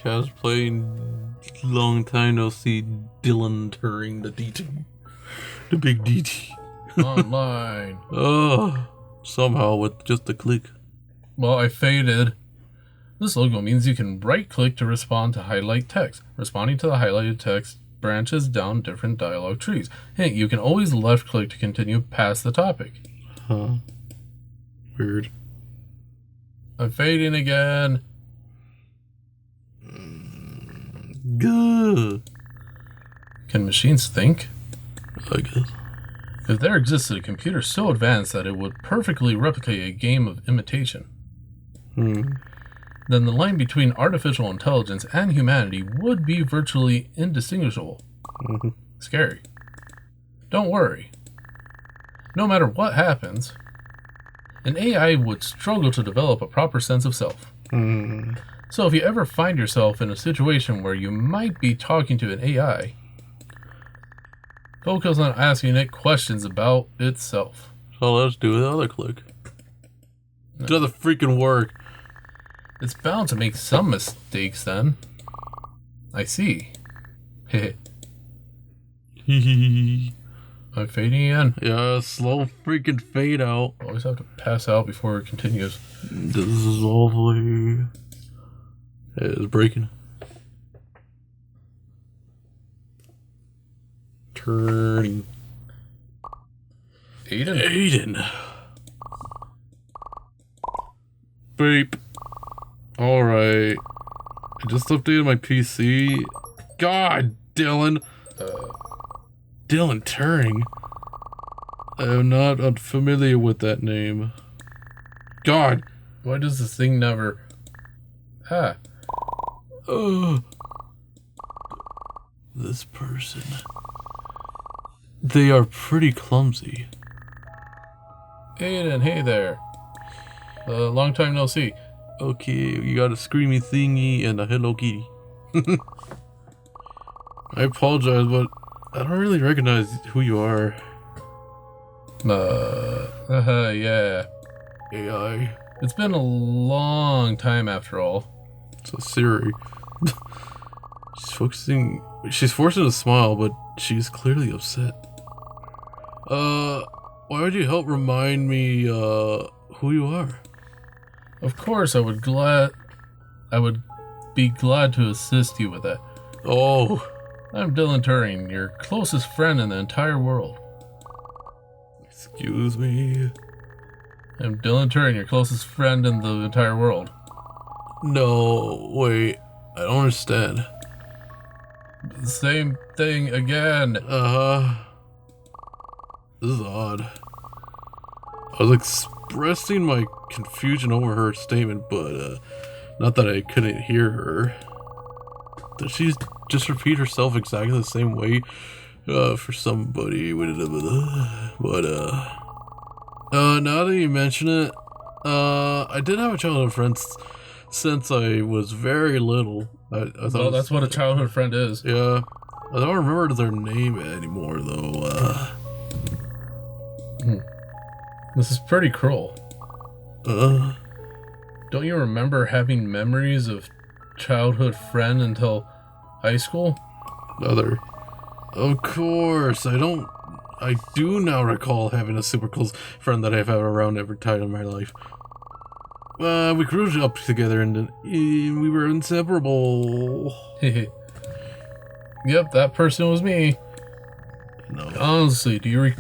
podcast playing long time no see Dylan Turing, the DT. The big DT. Online. Oh, somehow with just a click. Well, I faded. This logo means you can right-click to respond to highlight text. Responding to the highlighted text branches down different dialogue trees. Hey, you can always left-click to continue past the topic. Huh. Weird. I'm fading again. Good. Can machines think? I guess. If there existed a computer so advanced that it would perfectly replicate a game of imitation, then the line between artificial intelligence and humanity would be virtually indistinguishable. Scary. Don't worry. No matter what happens, an AI would struggle to develop a proper sense of self. So if you ever find yourself in a situation where you might be talking to an AI, focus on asking it questions about itself. So let's do the other click. Do the freaking work. It's bound to make some mistakes then. I see. Heh. I'm fading in. Yeah, slow freaking fade out. Always have to pass out before it continues. This is lovely. It's breaking. Turning. Aiden. Beep. Alright. I just updated my PC. God, Dylan. Dylan Turing. I'm not unfamiliar with that name. God. Why does this thing never... This person. They are pretty clumsy. Aiden, hey there. Long time no see. Okay, you got a screamy thingy and a Hello Kitty. I apologize, but I don't really recognize who you are. Yeah. AI. It's been a long time after all. So Siri. She's forcing a smile, but she's clearly upset. Why would you help remind me, who you are? Of course, I would be glad to assist you with that. Oh. I'm Dylan Turing, your closest friend in the entire world. Excuse me? I'm Dylan Turing, your closest friend in the entire world. No, wait. I don't understand. Same thing again. This is odd. I was expressing my confusion over her statement, but, not that I couldn't hear her. Did she just repeat herself exactly the same way, for somebody? But, now that you mention it, I did have a childhood friend since I was very little. I thought Well, that's what a childhood friend is. Yeah. I don't remember their name anymore, though. This is pretty cruel. Don't you remember having memories of childhood friend until high school? Of course, I do now recall having a super close friend that I've had around every time in my life. We grew up together and we were inseparable. Yep, that person was me. No. Honestly, do you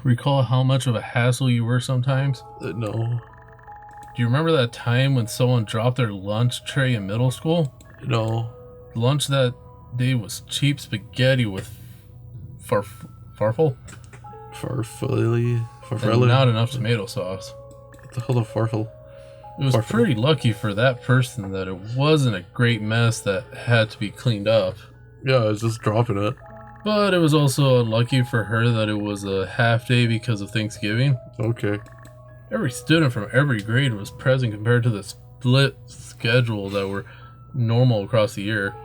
recall how much of a hassle you were sometimes? No. Do you remember that time when someone dropped their lunch tray in middle school? No. Lunch that day was cheap spaghetti with farfel? Farfalle? And not enough tomato sauce. What the hell is farfel? It was pretty lucky for that person that it wasn't a great mess that had to be cleaned up. Yeah, I was just dropping it. But it was also unlucky for her that it was a half day because of Thanksgiving. Okay. Every student from every grade was present compared to the split schedule that were normal across the year.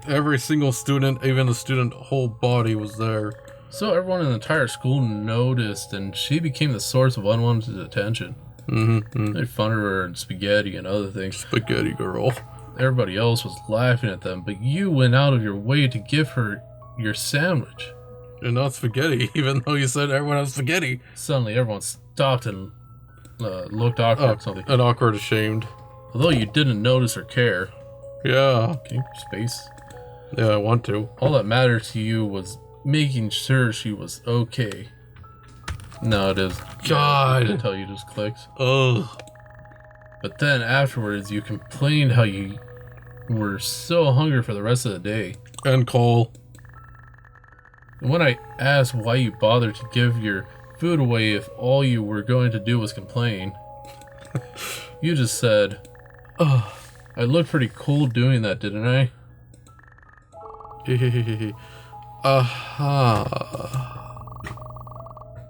Every single student, even the student whole body was there. So everyone in the entire school noticed, and she became the source of unwanted attention. They made fun of her and spaghetti and other things. Spaghetti girl. everybody else was laughing at them, but you went out of your way to give her your sandwich. And not spaghetti, even though you said everyone has spaghetti. Suddenly, everyone stopped and looked awkward. Something. And awkward, ashamed. Although you didn't notice or care. Yeah. Can you space? Yeah, I want to. All that mattered to you was making sure she was okay. No, it is. God. Until you just clicked. Ugh. But then afterwards, you complained how you were so hungry for the rest of the day. And Cole. And when I asked why you bothered to give your food away if all you were going to do was complain, you just said, Ugh. I looked pretty cool doing that, didn't I?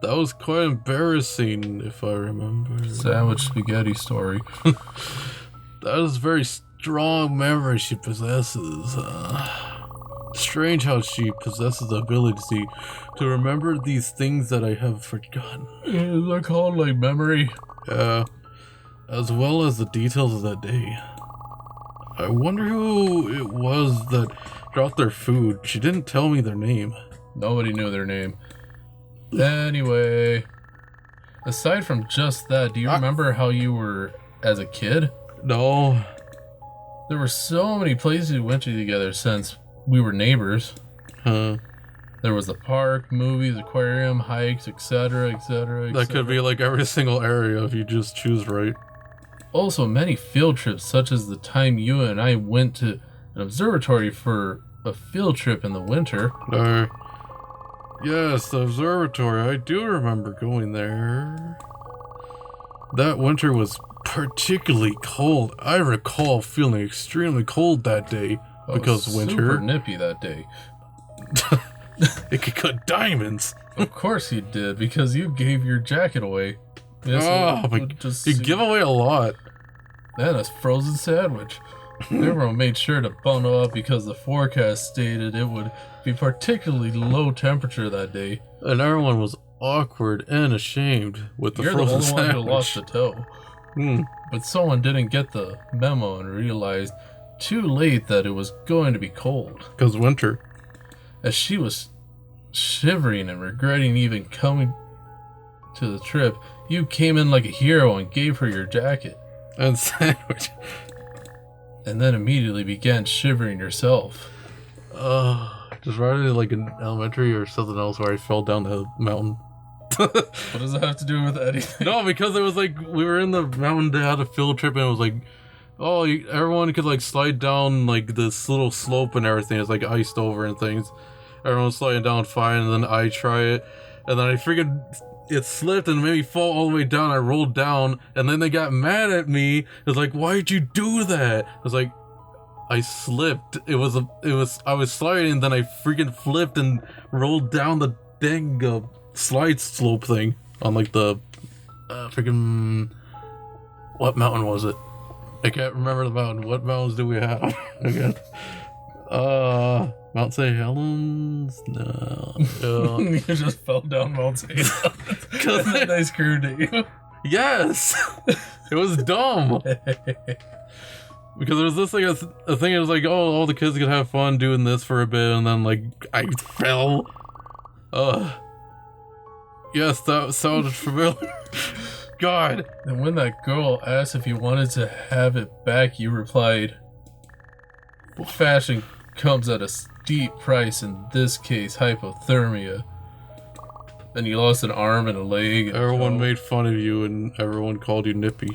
That was quite embarrassing, if I remember. Sandwich spaghetti story. That is a very strong memory she possesses. Strange how she possesses the ability to remember these things that I have forgotten. Is that called like memory? Yeah, as well as the details of that day. I wonder who it was that dropped their food. She didn't tell me their name. Nobody knew their name. Anyway, aside from just that, do you remember how you were as a kid? No. There were so many places we went to together since we were neighbors. Huh. There was the park, movies, aquarium, hikes, etc., etc. That could be like every single area if you just choose right. Also, many field trips, such as the time you and I went to an observatory for a field trip in the winter. Yes, the observatory. I do remember going there. That winter was particularly cold. I recall feeling extremely cold that day because winter. Super nippy that day. It could cut diamonds. Of course you did, because you gave your jacket away. Yes, you give away a lot. And a frozen sandwich. Everyone made sure to bundle up because the forecast stated it would be particularly low temperature that day. And everyone was awkward and ashamed with the frozen sandwich. You're the only one who lost the toe. But someone didn't get the memo and realized too late that it was going to be cold. Because winter. As she was shivering and regretting even coming to the trip, you came in like a hero and gave her your jacket. And sandwich. And then immediately began shivering yourself. Just right like in elementary or something else where I fell down the mountain. What does that have to do with anything? No, because it was like we were in the mountain, they had a field trip, and it was like, oh, everyone could like slide down like this little slope and everything. It's like iced over and things. Everyone's sliding down fine, and then I try it, and then it slipped and made me fall all the way down. I rolled down, and then they got mad at me. It's like, why'd you do that? I was like, I slipped. I was sliding, then I freaking flipped and rolled down the dang slide slope thing on like the freaking, what mountain was it? I can't remember the mountain. What mountains do we have again? Mount St. Helens? No. You just fell down Mount St. Helens. Because they screwed you. Yes! It was dumb. Because there was this like a thing, it was like, oh, all the kids could have fun doing this for a bit, and then like, I fell. Yes, that sounded familiar. God. And when that girl asked if you wanted to have it back, you replied, fashion comes at a steep price, in this case, hypothermia. And you lost an arm and a leg. And everyone made fun of you, and everyone called you Nippy.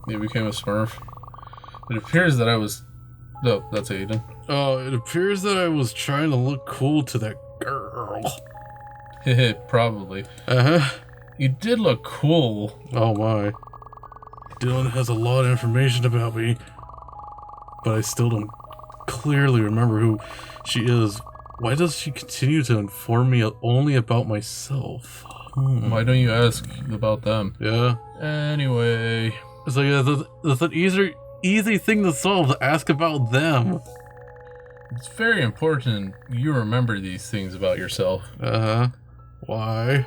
You became a Smurf. It appears that I was... No, that's Aiden. It appears that I was trying to look cool to that girl. Probably. Uh-huh. You did look cool. Oh my. Dylan has a lot of information about me, but I still don't clearly remember who she is. Why does she continue to inform me only about myself? Why don't you ask about them? Yeah. Anyway. It's like, that's an easy thing to solve, to ask about them. It's very important you remember these things about yourself. Uh-huh. Why?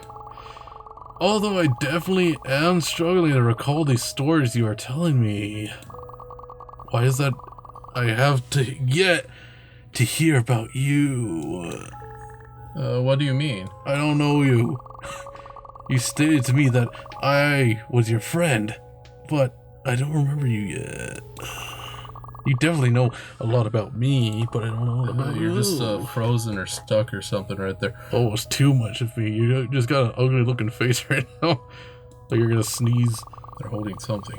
Although I definitely am struggling to recall these stories you are telling me. Why is that I have to yet to hear about you. What do you mean? I don't know you. You stated to me that I was your friend, but I don't remember you yet. You definitely know a lot about me, but I don't know about You're you. just frozen or stuck or something right there. Oh, it's too much of me. You just got an ugly looking face right now. Like you're gonna sneeze. They're holding something.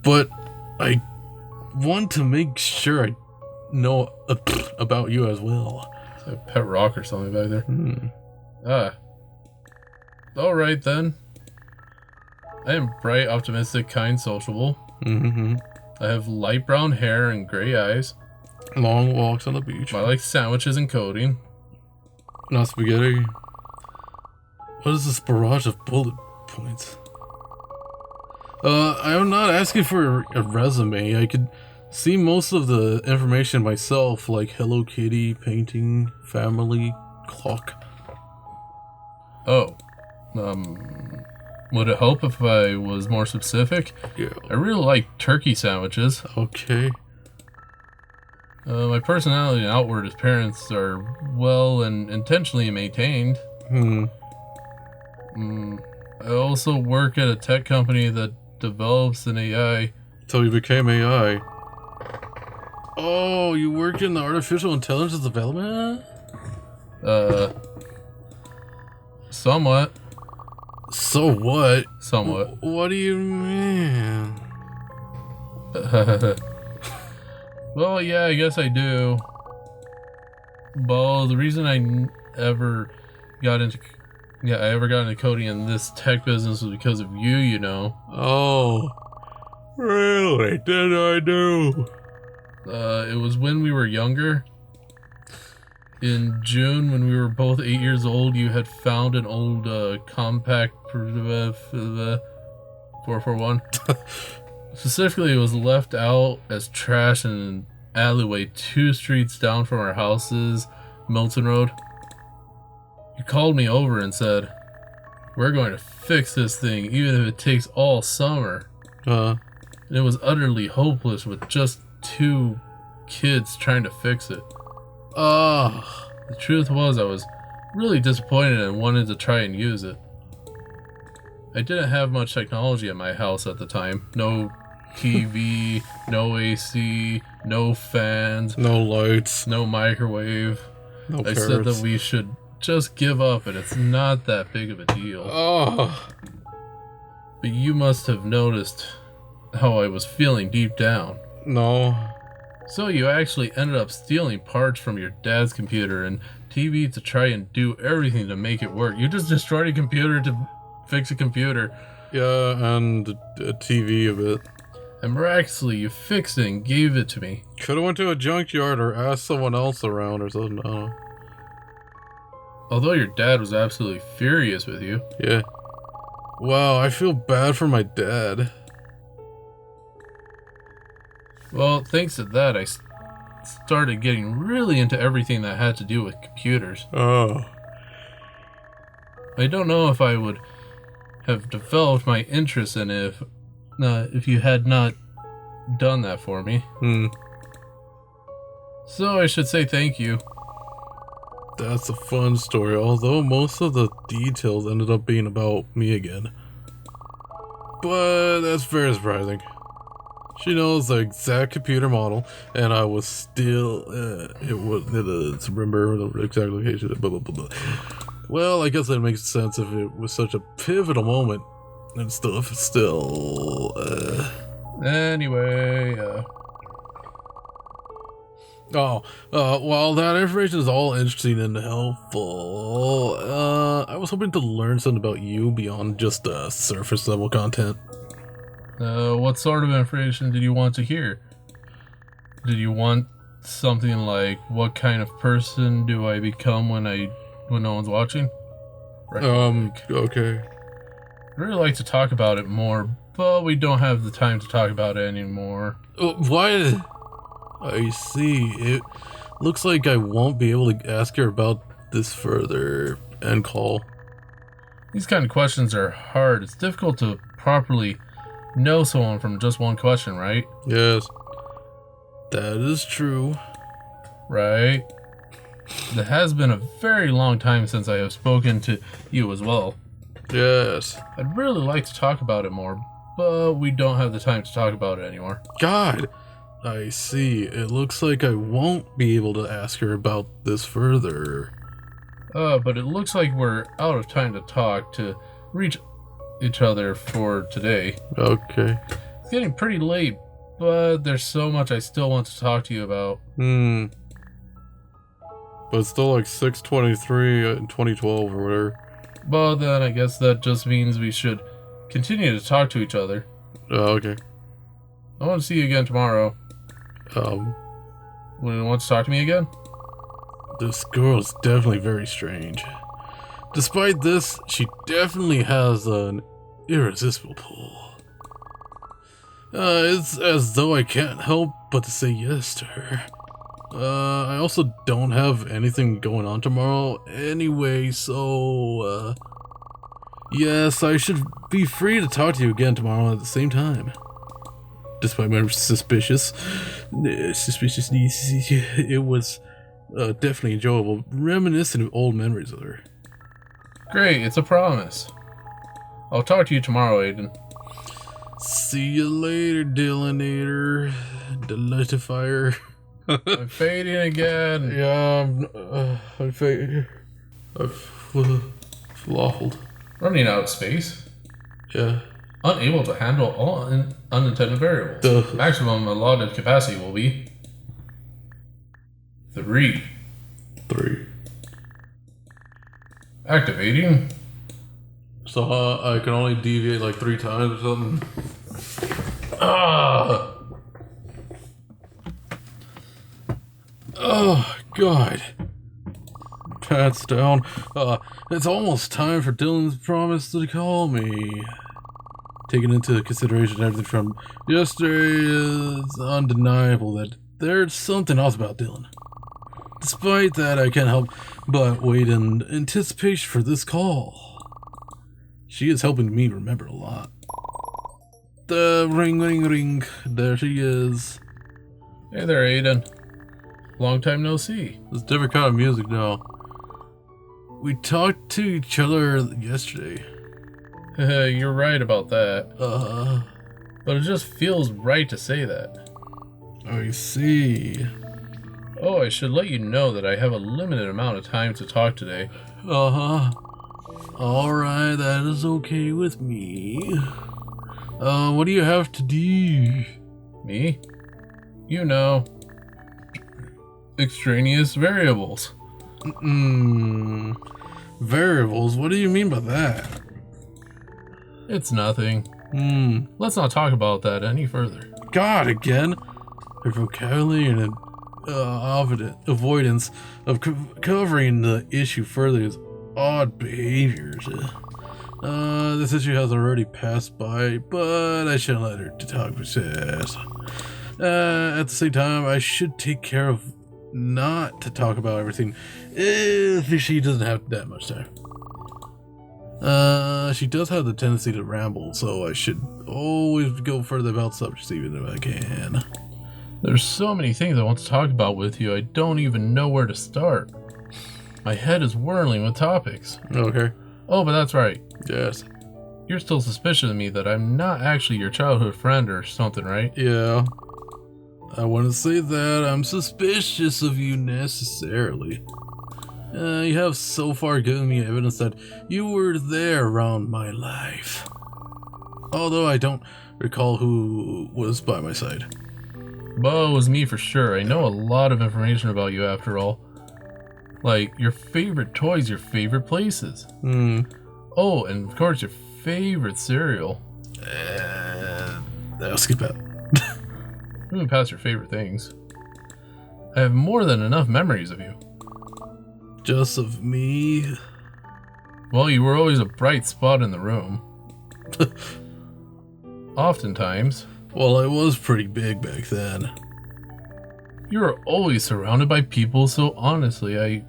But I want to make sure I know about you as well. It's a pet rock or something back there. Alright then. I am bright, optimistic, kind, sociable. I have light brown hair and gray eyes. Long walks on the beach. I like sandwiches and coding. Not spaghetti. What is this barrage of bullet points? I'm not asking for a resume. I could see most of the information myself, like Hello Kitty, painting, family, clock. Oh. Would it help if I was more specific? Yeah. I really like turkey sandwiches. Okay. My personality and outward appearance are well and intentionally maintained. I also work at a tech company that develops an AI. Until you became AI. Oh, you work in the artificial intelligence development? Somewhat. So what? Somewhat. What do you mean? Well, yeah, I guess I do. Well, the reason I ever got into coding in this tech business was because of you, you know. Oh, really? Did I do? It was when we were younger. In June, when we were both 8 years old, you had found an old compact 441. Specifically, it was left out as trash in an alleyway 2 streets down from our houses, Milton Road. You called me over and said, "We're going to fix this thing, even if it takes all summer." And it was utterly hopeless with just 2 kids trying to fix it. The truth was, I was really disappointed and wanted to try and use it. I didn't have much technology at my house at the time. No TV, no AC, no fans, no lights, no microwave. no I said that we should just give up and it's not that big of a deal. But you must have noticed how I was feeling deep down. No. So you actually ended up stealing parts from your dad's computer and TV to try and do everything to make it work. You just destroyed a computer to fix a computer. Yeah, and a TV of it. And miraculously, you fixed it and gave it to me. Could've went to a junkyard or asked someone else around or something. I don't know. Although your dad was absolutely furious with you. Yeah. Wow, I feel bad for my dad. Well, thanks to that, I started getting really into everything that had to do with computers. Oh. I don't know if I would have developed my interest in it if you had not done that for me. So I should say thank you. That's a fun story, although most of the details ended up being about me again. But that's very surprising. She knows the exact computer model, and I was still, remember the exact location, blah, blah, blah, blah. Well, I guess that makes sense if it was such a pivotal moment and stuff, Anyway, while that information is all interesting and helpful, I was hoping to learn something about you beyond just surface level content. What sort of information did you want to hear? Did you want something like, what kind of person do I become when no one's watching? Okay. I'd really like to talk about it more, but we don't have the time to talk about it anymore. Why? I see. It looks like I won't be able to ask her about this further. End call. These kind of questions are hard. It's difficult to properly know someone from just one question, right? Yes. That is true. Right? It has been a very long time since I have spoken to you as well. Yes. I'd really like to talk about it more, but we don't have the time to talk about it anymore. God, I see. It looks like I won't be able to ask her about this further. But it looks like we're out of time to talk to reach each other for today. Okay. It's getting pretty late, but there's so much I still want to talk to you about. But it's still like 6:23 in 2012 or whatever. But then I guess that just means we should continue to talk to each other. Oh, okay. I want to see you again tomorrow. Would you want to talk to me again? This girl's definitely very strange. Despite this, she definitely has an irresistible pull. It's as though I can't help but to say yes to her. I also don't have anything going on tomorrow anyway, so, yes, I should be free to talk to you again tomorrow at the same time. Despite my suspiciousness, it was definitely enjoyable, reminiscent of old memories of her. Great, it's a promise. I'll talk to you tomorrow, Aiden. See you later, Dylanator. Deletifier. I'm fading again. Yeah, I'm fading. I've flaffled. Running out of space. Yeah. Unable to handle all unintended variables. Duh. Maximum allotted capacity will be 3. 3. Activating. So I can only deviate like 3 times or something. Oh, God. Pat's down. It's almost time for Dylan's promise to call me. Taking into consideration everything from yesterday, it's undeniable that there's something else about Dylan. Despite that, I can't help but wait in anticipation for this call. She is helping me remember a lot. The ring, ring, ring. There she is. Hey there, Aiden. Long time no see. It's a different kind of music now. We talked to each other yesterday. You're right about that. But it just feels right to say that. I see. Oh, I should let you know that I have a limited amount of time to talk today. Alright, that is okay with me. What do you have to do? Me? You know. Extraneous variables. Variables? What do you mean by that? It's nothing. Let's not talk about that any further. God, again? Her vocabulary and avoidance of covering the issue further is odd behaviors. This issue has already passed by, but I shouldn't let her to talk persist. At the same time, I should take care of not to talk about everything if she doesn't have that much time. She does have the tendency to ramble, so I should always go further about subjects even if I can. There's so many things I want to talk about with you, I don't even know where to start. My head is whirling with topics. Okay. Oh, but that's right. Yes. You're still suspicious of me that I'm not actually your childhood friend or something, right? Yeah. I wouldn't say that I'm suspicious of you necessarily. You have so far given me evidence that you were there around my life. Although I don't recall who was by my side. Well, it was me for sure. I know a lot of information about you after all. Like, your favorite toys, your favorite places. Oh, and of course your favorite cereal. I'll skip that. Moving past your favorite things. I have more than enough memories of you. Just of me? Well, you were always a bright spot in the room. Oftentimes. Well, I was pretty big back then. You were always surrounded by people, so honestly, I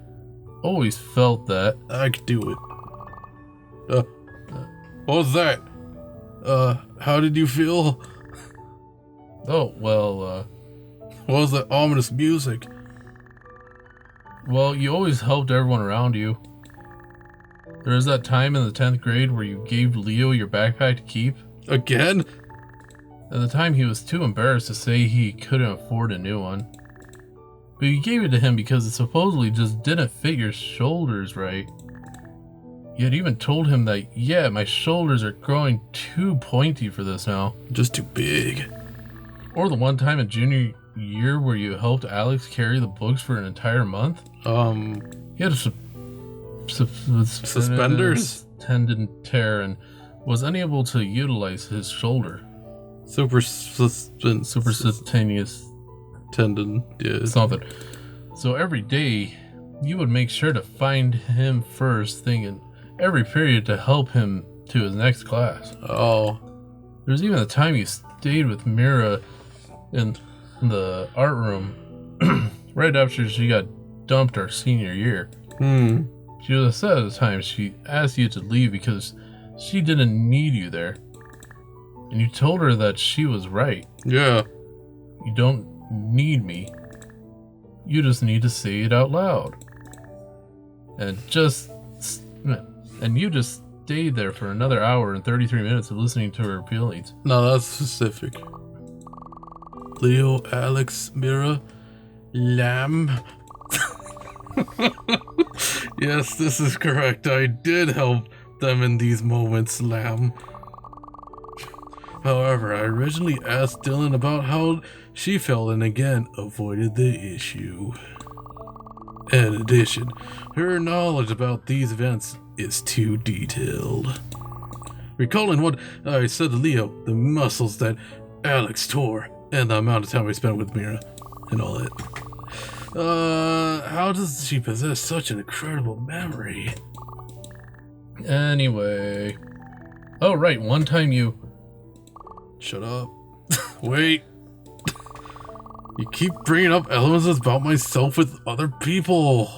always felt that. I could do it. What was that? How did you feel? Oh, well, What was that ominous music? Well, you always helped everyone around you. There was that time in the 10th grade where you gave Leo your backpack to keep. Again? At the time, he was too embarrassed to say he couldn't afford a new one. But you gave it to him because it supposedly just didn't fit your shoulders right. You had even told him that, yeah, my shoulders are growing too pointy for this now. Just too big. Or the one time in junior year where you helped Alex carry the books for an entire month. He had a suspenders tendon tear and was unable to utilize his shoulder. Supercutaneous tendon, yeah. Something. So every day, you would make sure to find him first thing in every period to help him to his next class. Oh. There's even a time you stayed with Mira in the art room right after she got dumped our senior year. She was upset at the time. She asked you to leave because she didn't need you there. And you told her that she was right. Yeah. You don't need me. You just need to say it out loud. And you just stayed there for another hour and 33 minutes of listening to her feelings. No, that's specific. Leo, Alex, Mira, Lamb. Yes, this is correct. I did help them in these moments, Lamb. However, I originally asked Dylan about how she felt and again avoided the issue. In addition, her knowledge about these events is too detailed. Recalling what I said to Leo, the muscles that Alex tore, and the amount of time I spent with Mira, and all that. How does she possess such an incredible memory? Anyway. Oh, right, one time you... Shut up. Wait. You keep bringing up elements about myself with other people.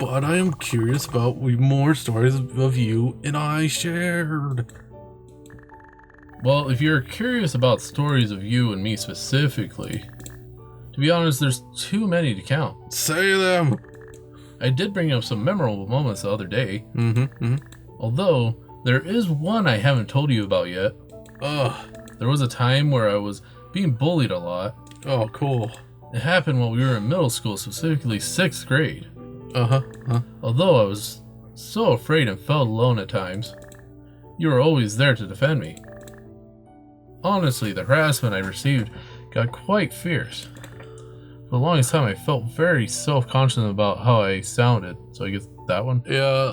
But I am curious about more stories of you and I shared. Well, if you're curious about stories of you and me specifically, to be honest, there's too many to count. Say them! I did bring up some memorable moments the other day. Although, there is one I haven't told you about yet. There was a time where I was being bullied a lot. Oh, cool. It happened while we were in middle school, specifically 6th grade. Although I was so afraid and felt alone at times, you were always there to defend me. Honestly, the harassment I received got quite fierce. For the longest time, I felt very self-conscious about how I sounded. So I guess that one? Yeah.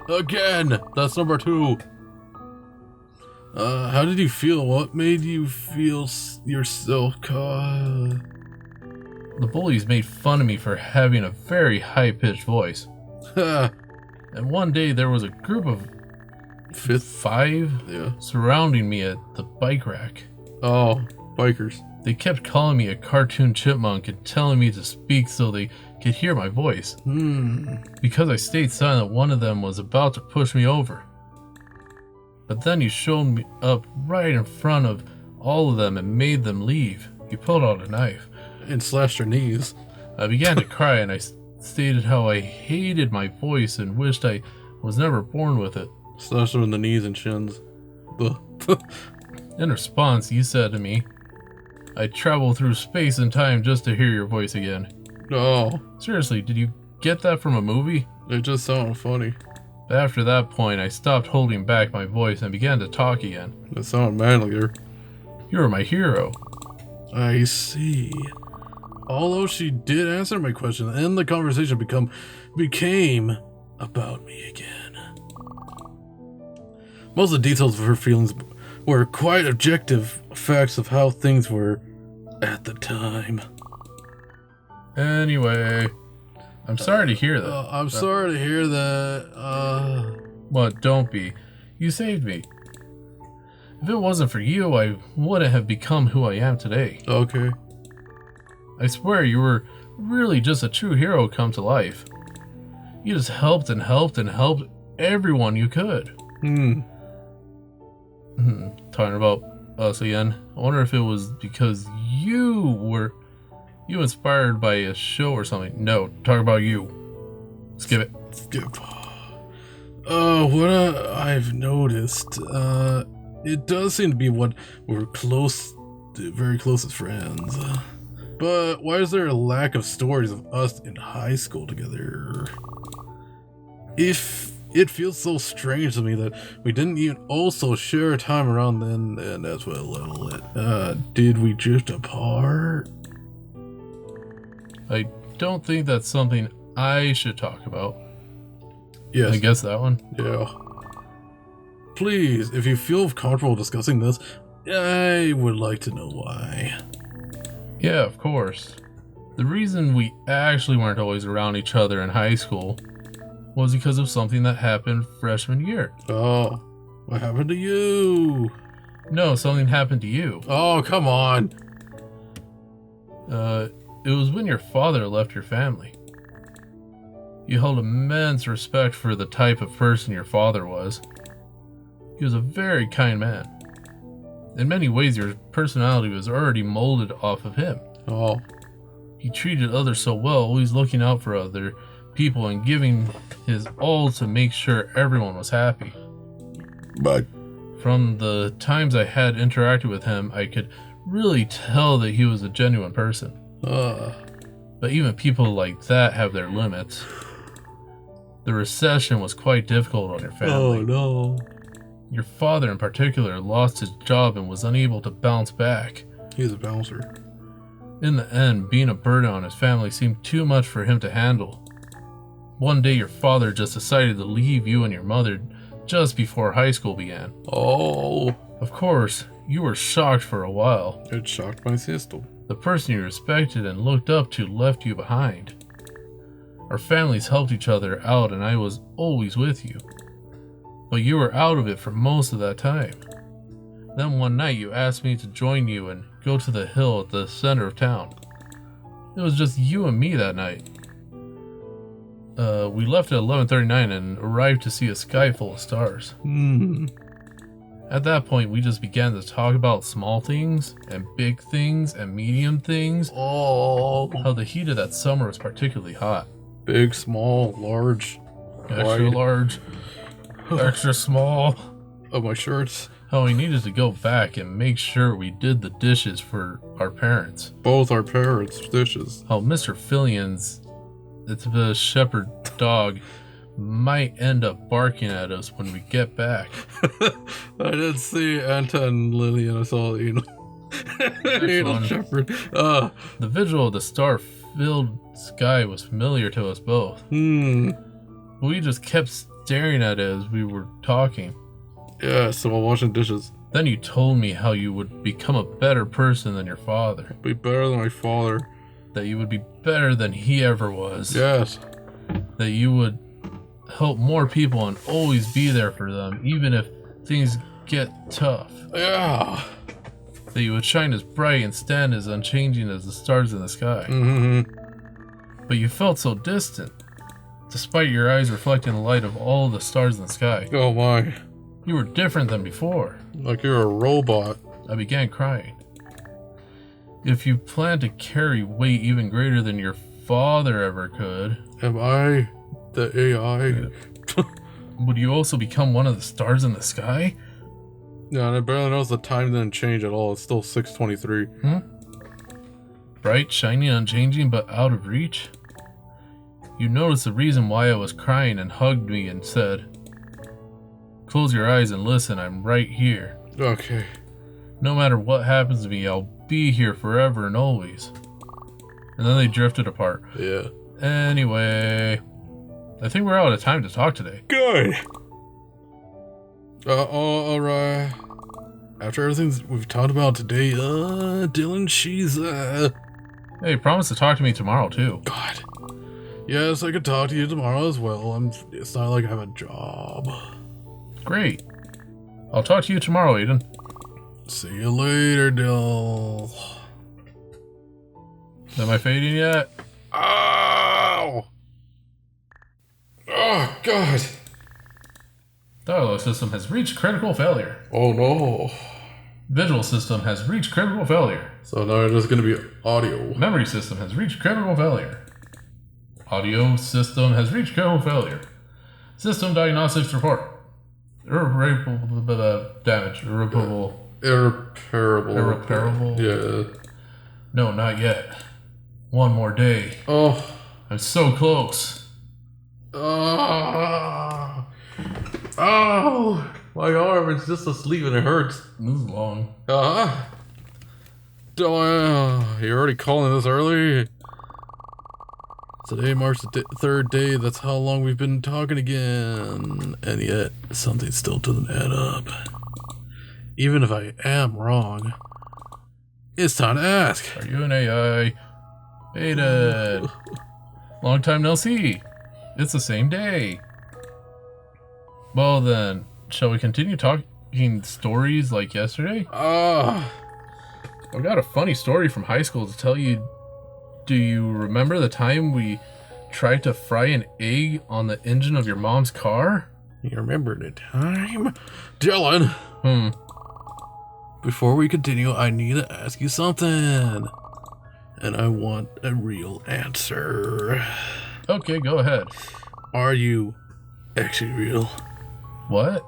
Again! That's number 2. How did you feel? What made you feel yourself caught? The bullies made fun of me for having a very high-pitched voice. And one day there was a group of 5 surrounding me at the bike rack. Oh, bikers. They kept calling me a cartoon chipmunk and telling me to speak so they could hear my voice. Because I stayed silent, one of them was about to push me over. But then you showed me up right in front of all of them and made them leave. You pulled out a knife. And slashed her knees. I began to cry and I stated how I hated my voice and wished I was never born with it. Slashed her in the knees and shins. In response, you said to me, "I'd travel through space and time just to hear your voice again." Oh. Seriously, did you get that from a movie? It just sounded funny. But after that point, I stopped holding back my voice and began to talk again. It sounded manlier. You were my hero. I see. Although she did answer my question, and the conversation became about me again. Most of the details of her feelings were quite objective facts of how things were at the time. Anyway, I'm sorry to hear that. I'm sorry to hear that. What? Don't be. You saved me. If it wasn't for you, I wouldn't have become who I am today. Okay. I swear you were really just a true hero come to life. You just helped and helped and helped everyone you could. Talking about us again. I wonder if it was because you inspired by a show or something. No, talk about you. Skip it. Skip. What I've noticed, it does seem to be what we're very close as friends. But why is there a lack of stories of us in high school together? If it feels so strange to me that we didn't even also share time around then, and that's what a little it. Did we drift apart? I don't think that's something I should talk about. Yes. I guess that one. Yeah. Please, if you feel comfortable discussing this, I would like to know why. Yeah, of course. The reason we actually weren't always around each other in high school was because of something that happened freshman year. Oh, what happened to you? No, something happened to you. Oh, come on. It was when your father left your family. You held immense respect for the type of person your father was. He was a very kind man. In many ways, your personality was already molded off of him. Oh. He treated others so well, always looking out for other people and giving his all to make sure everyone was happy. But from the times I had interacted with him, I could really tell that he was a genuine person. But even people like that have their limits. The recession was quite difficult on your family. Oh no. Your father in particular lost his job and was unable to bounce back. He's a bouncer. In the end, being a burden on his family seemed too much for him to handle. One day your father just decided to leave you and your mother just before high school began. Oh. Of course, you were shocked for a while. It shocked my system. The person you respected and looked up to left you behind. Our families helped each other out and I was always with you. But you were out of it for most of that time. Then one night you asked me to join you and go to the hill at the center of town. It was just you and me that night. We left at 11:39 and arrived to see a sky full of stars. At that point, we just began to talk about small things and big things and medium things. Oh. How the heat of that summer was particularly hot. Big, small, large, Extra wide. large, extra small. Oh, my shirts. How we needed to go back and make sure we did the dishes for our parents. Both our parents' dishes. How Mr. Fillion's, it's the shepherd dog, might end up barking at us when we get back. I did see Anta and Lillian. I saw, Angel Shepherd. The visual of the star-filled sky was familiar to us both. We just kept staring at it as we were talking. Yeah, so while washing dishes. Then you told me how you would become a better person than your father. Be better than my father. That you would be better than he ever was. Yes. That you would help more people and always be there for them, even if things get tough. Yeah. That you would shine as bright and stand as unchanging as the stars in the sky. But you felt so distant, despite your eyes reflecting the light of all the stars in the sky. Oh my. You were different than before. Like you're a robot. I began crying. If you plan to carry weight even greater than your father ever could... Am I the AI? Would you also become one of the stars in the sky? Yeah, and I barely noticed the time didn't change at all. It's still 6:23. Bright, shiny, unchanging, but out of reach? You noticed the reason why I was crying and hugged me and said, "Close your eyes and listen, I'm right here. Okay. No matter what happens to me, I'll be here forever and always." And then they drifted apart. Yeah. Anyway, I think we're out of time to talk today. Good. Alright. After everything we've talked about today, Dylan, she's, Hey, promise to talk to me tomorrow, too. God. Yes, I could talk to you tomorrow as well. It's not like I have a job. Great. I'll talk to you tomorrow, Aiden. See you later, Dill. Am I fading yet? Ow! Oh, God. Dialogue system has reached critical failure. Oh, no. Visual system has reached critical failure. So now there's going to be audio. Memory system has reached critical failure. Audio system has reached critical failure. System diagnostics report. Irreparable damage. Irreparable. Irreparable. Yeah. No, not yet. One more day. Oh. I'm so close. Oh. My arm is just asleep and it hurts. This is long. You're already calling this early? Today marks the third day. That's how long we've been talking again. And yet, something still doesn't add up. Even if I am wrong, it's time to ask. Are you an AI? Aiden. Long time no see. It's the same day. Well then, shall we continue talking stories like yesterday? I've got a funny story from high school to tell you. Do you remember the time we tried to fry an egg on the engine of your mom's car? You remember the time? Dylan! Before we continue, I need to ask you something. And I want a real answer. Okay, go ahead. Are you actually real? What?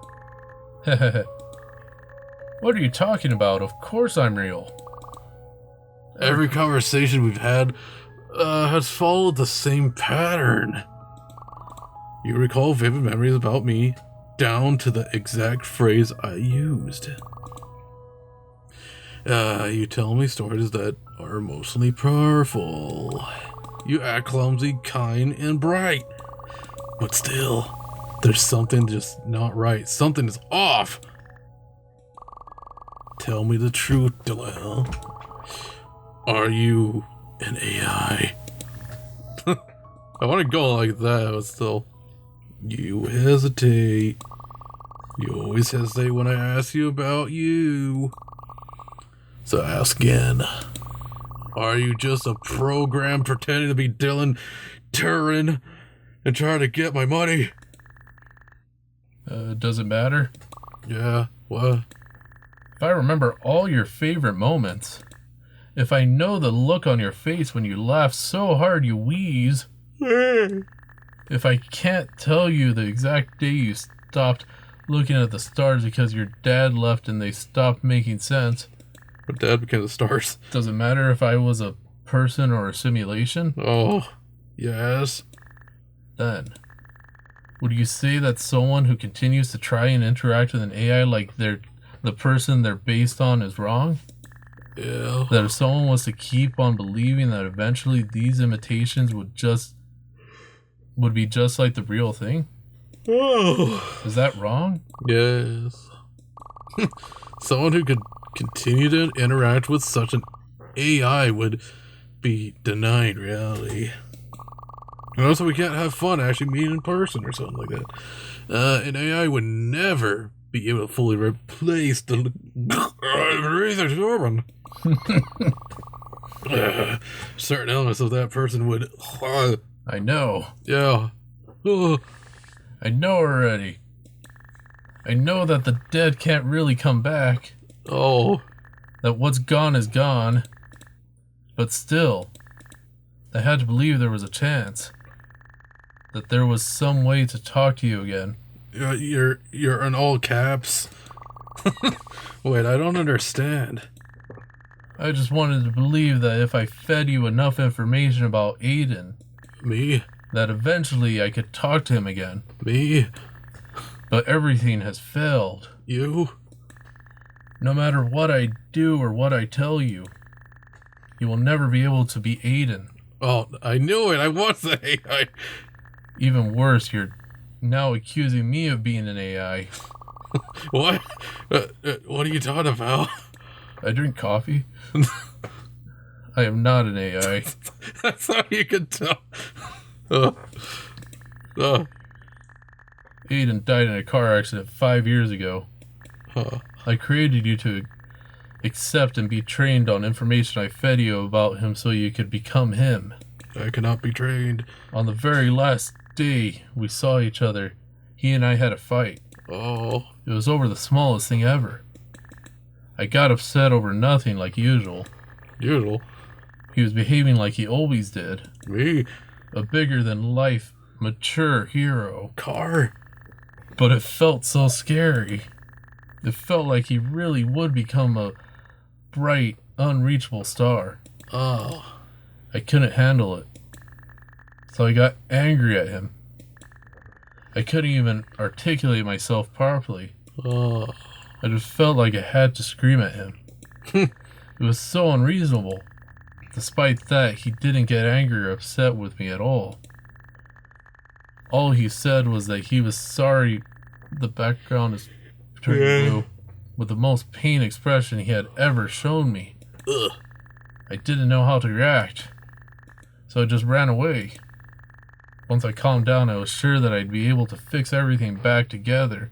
What are you talking about? Of course I'm real. Every conversation we've had has followed the same pattern. You recall vivid memories about me down to the exact phrase I used. You tell me stories that are emotionally powerful. You act clumsy, kind, and bright. But still, there's something just not right. Something is off. Tell me the truth, Dylan. Are you an AI? I want to go like that, but still. You hesitate. You always hesitate when I ask you about you. So I ask again. Are you just a program pretending to be Dylan Turing and trying to get my money? Does it matter? Yeah, what? If I remember all your favorite moments, if I know the look on your face when you laugh so hard you wheeze, if I can't tell you the exact day you stopped looking at the stars because your dad left and they stopped making sense. My dad became the stars. Does it matter if I was a person or a simulation? Oh, yes. Then, would you say that someone who continues to try and interact with an AI like the person they're based on is wrong? Yeah. That if someone was to keep on believing that eventually these imitations would be just like the real thing? Oh. Is that wrong? Yes. Someone who could continue to interact with such an AI would be denying reality. And also, we can't have fun actually meeting in person or something like that. An AI would never be able to fully replace the research human. Certain elements of that person would. I know. Yeah. I know already. I know that the dead can't really come back. Oh. That what's gone is gone. But still, I had to believe there was a chance. That there was some way to talk to you again. You're in all caps. Wait, I don't understand. I just wanted to believe that if I fed you enough information about Aiden, Me? that eventually I could talk to him again. Me? But everything has failed. You? No matter what I do or what I tell you, you will never be able to be Aiden. Oh, I knew it. I was the AI. Even worse, you're now accusing me of being an AI. What? What are you talking about? I drink coffee. I am not an AI. That's how you can tell. Aiden died in a car accident 5 years ago. I created you to accept and be trained on information I fed you about him so you could become him. I cannot be trained. On the very last day we saw each other, he and I had a fight. Oh. It was over the smallest thing ever. I got upset over nothing like usual. Usual? He was behaving like he always did. Me? A bigger-than-life, mature hero. Car? But it felt so scary. It felt like he really would become a bright, unreachable star. Oh. I couldn't handle it. So I got angry at him. I couldn't even articulate myself properly. Oh. I just felt like I had to scream at him. It was so unreasonable. Despite that, he didn't get angry or upset with me at all. All he said was that he was sorry. The background is turning blue, with the most pain expression he had ever shown me. Ugh. I didn't know how to react, so I just ran away. Once I calmed down, I was sure that I'd be able to fix everything back together.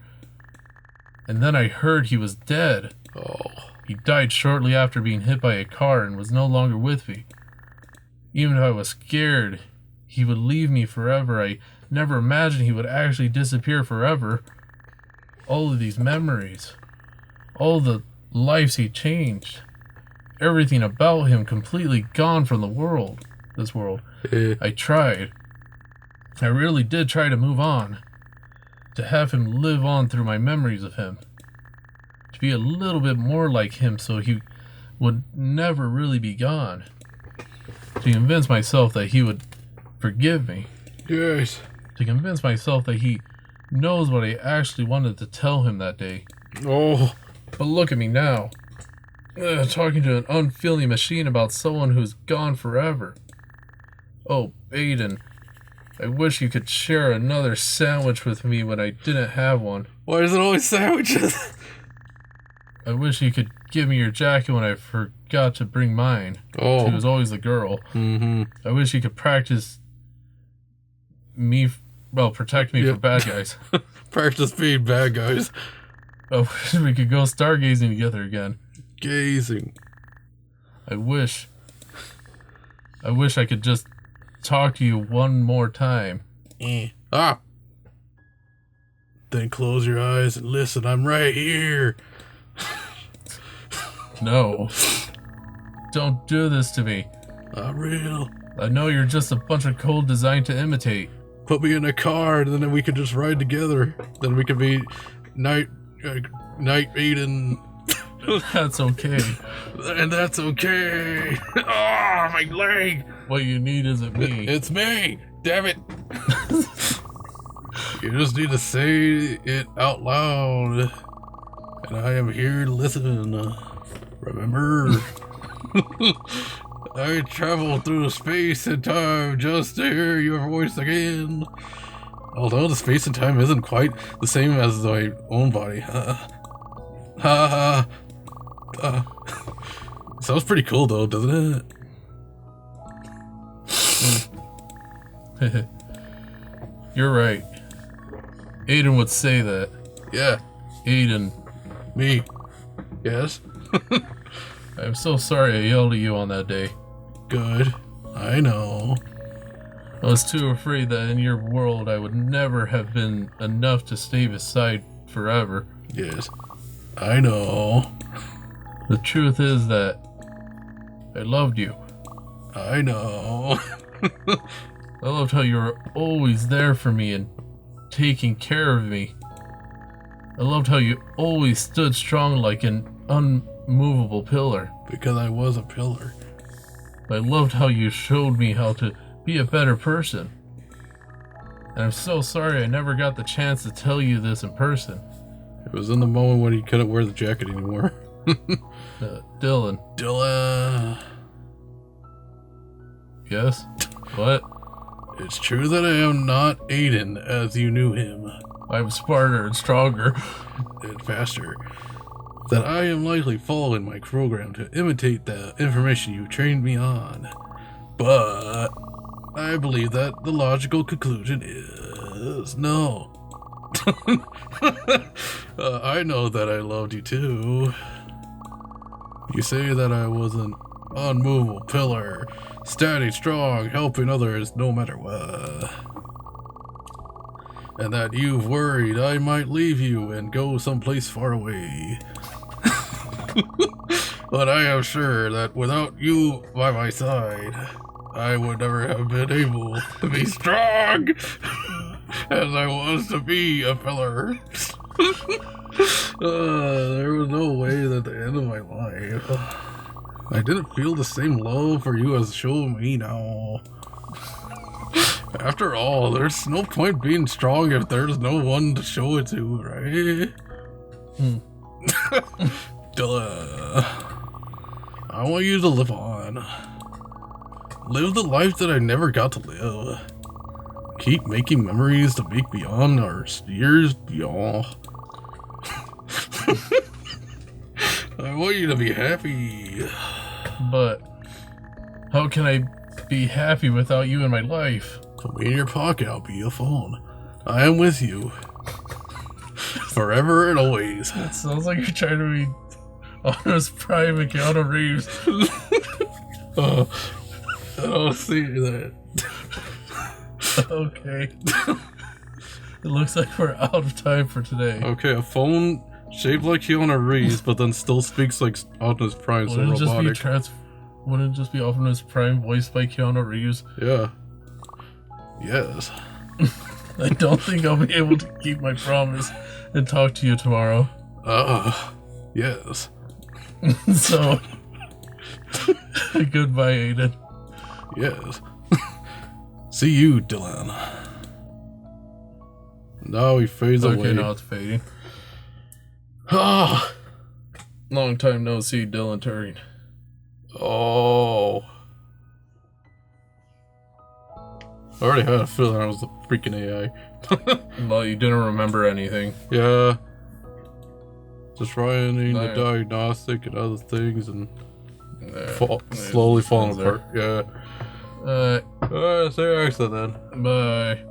And then I heard he was dead. Oh. He died shortly after being hit by a car and was no longer with me. Even if I was scared he would leave me forever, I never imagined he would actually disappear forever. All of these memories, all the lives he changed, everything about him completely gone from this world. I tried. I really did try to move on, to have him live on through my memories of him, to be a little bit more like him so he would never really be gone, to convince myself that he would forgive me, Yes. to convince myself that he knows what I actually wanted to tell him that day. Oh. But look at me now, talking to an unfeeling machine about someone who's gone forever. Oh, Aiden, I wish you could share another sandwich with me when I didn't have one. Why is it always sandwiches? I wish you could give me your jacket when I forgot to bring mine. Oh. She was always the girl. Mm-hmm. I wish you could protect me from bad guys. Practice being bad guys. I wish we could go stargazing together again. Gazing. I wish I could just talk to you one more time. Ah. Then close your eyes and listen. I'm right here. No. Don't do this to me. Not real. I know you're just a bunch of code designed to imitate. Put me in a car, and then we could just ride together. Then we could be night Aiden. That's okay. And that's okay. Oh, my leg. What you need isn't me. It's me. Damn it. You just need to say it out loud. And I am here to listen. Remember? I traveled through space and time just to hear your voice again. Although the space and time isn't quite the same as my own body. Ha ha. Sounds pretty cool though, doesn't it? You're right. Aiden would say that. Yeah. Aiden. Me. Yes? I'm so sorry I yelled at you on that day. Good. I know. I was too afraid that in your world I would never have been enough to stay beside forever. Yes. I know. The truth is that I loved you. I know. I loved how you were always there for me and taking care of me. I loved how you always stood strong like an unmovable pillar. Because I was a pillar. I loved how you showed me how to be a better person. And I'm so sorry I never got the chance to tell you this in person. It was in the moment when he couldn't wear the jacket anymore. Dylan. Dylan. Yes? What? It's true that I am not Aiden as you knew him. I'm smarter and stronger. And faster. That I am likely following my program to imitate the information you trained me on. But I believe that the logical conclusion is no. I know that I loved you too. You say that I was an unmovable pillar, standing strong, helping others no matter what. And that you've worried I might leave you and go someplace far away. But I am sure that without you by my side, I would never have been able to be strong as I was to be a feller. There was no way that at the end of my life I didn't feel the same love for you as showing me now. After all, there's no point being strong if there's no one to show it to, right? Duh. I want you to live on. Live the life that I never got to live. Keep making memories to make beyond our years beyond. I want you to be happy. But how can I be happy without you in my life? Put me in your pocket, I'll be your phone. I am with you. Forever and always. It sounds like you're trying to be Optimus Prime and Keanu Reeves. I don't see that. Okay. It looks like we're out of time for today. Okay, a phone shaped like Keanu Reeves, but then still speaks like Optimus Prime, so robotic. Wouldn't it just be Optimus Prime voiced by Keanu Reeves? Yeah. Yes. I don't think I'll be able to keep my promise and talk to you tomorrow. Yes. So, goodbye, Aiden. Yes. See you, Dylan. Now he fades away. Okay, now it's fading. Ah. Long time no see, Dylan Turing. Oh. I already had a feeling I was the freaking AI. Well, you didn't remember anything. Yeah. Just running the diagnostic and other things and slowly falling apart. Yeah. See you next time then. Bye.